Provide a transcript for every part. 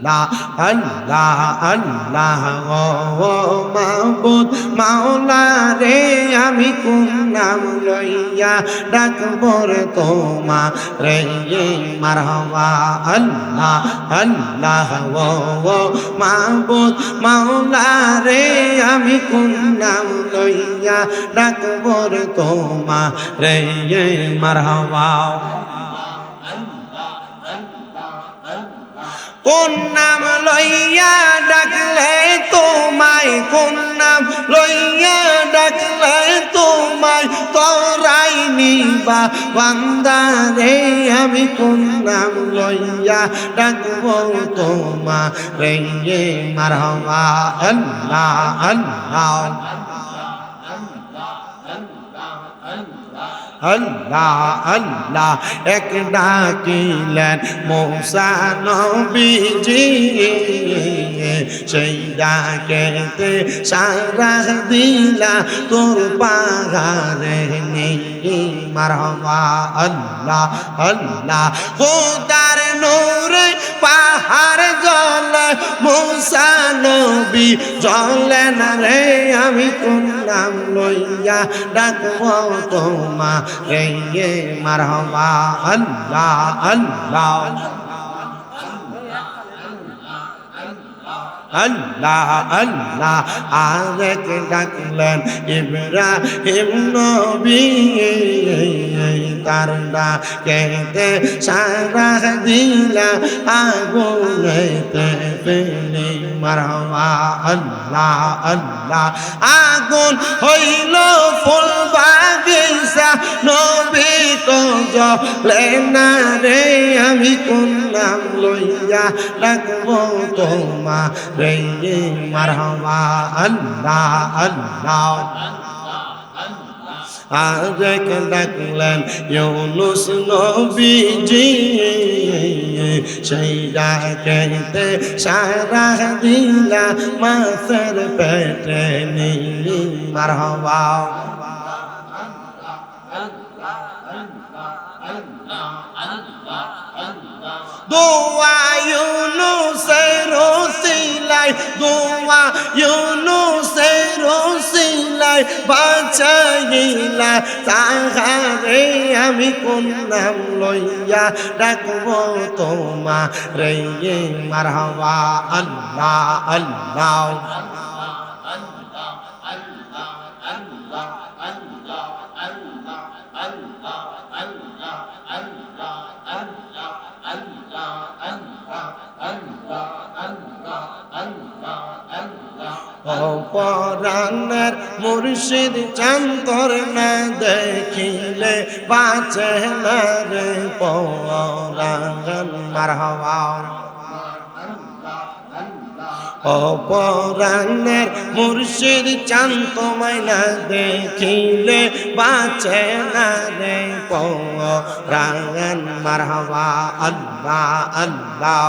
আল্লাহ আল্লাহ ও মাবুদ মাওলা রে আমি কোন নাম লইয়া ডাকবো রে তোমারে মারহাবা আল্লাহ আল্লাহ ও মাবুদ মাওলা রে আমি কোন নাম লইয়া ডাকবো রে তোমারে মারহাবা কোন নাম লইয়া ডাকলে তোমায় কোন নাম লইয়া ডাকলে তোমায় তোরাই নিবা বান্দা রে আমি কোন নাম লইয়া ডাকবো তোমারে মারহাবা আল্লাহ আল্লাহ আল্লাহ আল্লাহ এক ডাকিলেন মূসা নবীজি সেই ডাকেতে সারা দিলা তোর পাহাড়ে নেই মারহাবা আল্লাহ আল্লাহ খোদার নূরে পাহাড় জ্বলে মূসা নবী জ্বলে না রে আমি কোন নাম লইয়া ডাকবো তোমারে মারহাবা আল্লাহ আল্লাহ আল্লাহ আল্লাহ আরেক ডাকলেন ইব্রাহিম নবী তার ডাকেতে সারা দিলা আগুনেতে ফেলে মারহাবা আল্লাহ আল্লাহ আগুন হইল ফুল বাগিচা নবী তো জ্বলে না রে আমি কোন নাম লইয়া ডাকবো তোমারে মারহাবা আল্লাহ আল্লাহ আরেক ডাকলেন ইউনুস নবীজি সেই ডাকেতে সারা দিলা মাছের পেটে নিয়ে মারহাবা দোয়া ইউনুসের ওসিলায় দোয়া ইউনুসের ওসিলায় বাঁচাইলা তাহারে আমি কোন নাম লইয়া ডাকবো তোমারে মারহাবা আল্লাহ আল্লাহ পরাণের মুর্শিদ চান্তর না দেখিলে বাঁচে না রে পরাণ মারহাবা পরাণের মুর্শিদ চান্ত মাইনা দেখিলে বাঁচে না রে পরাণ মারহাবা আল্লাহ আল্লাহ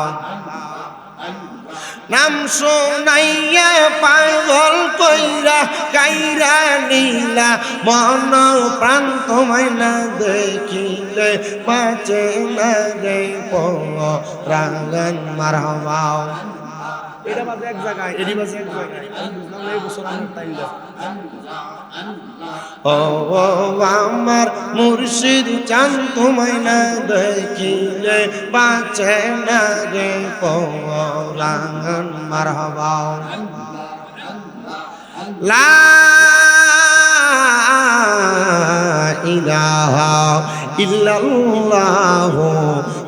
নাম শোনাইয়া পাগল কইরা কাইরা নীলা মন প্রাণ তোমায় না দেখিলে বাঁচে না রে পরাণ মারহাবা এটা বাজে এক জায়গায় এডি বাজে এক জায়গায় এই বছর আমার টাইম দাও ও আমার মুর্শিদ চান তোমায় না দেখিলে বাঁচে না রে পরাণ মারহাবা লা ইলাহা ইল্লাল্লাহ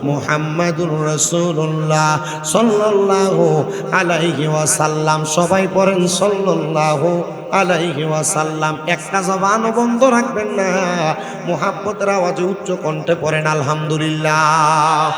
মুহাম্মাদুর রাসূলুল্লাহ সাল্লাল্লাহু আলাইহি ওয়াসাল্লাম সবাই পড়েন সাল্লাল্লাহু আলাইহি ওয়াসাল্লাম একটা জবানও বন্ধ রাখবেন না মুহাব্বতের আওয়াজে উচ্চ কণ্ঠে পড়েন আলহামদুলিল্লাহ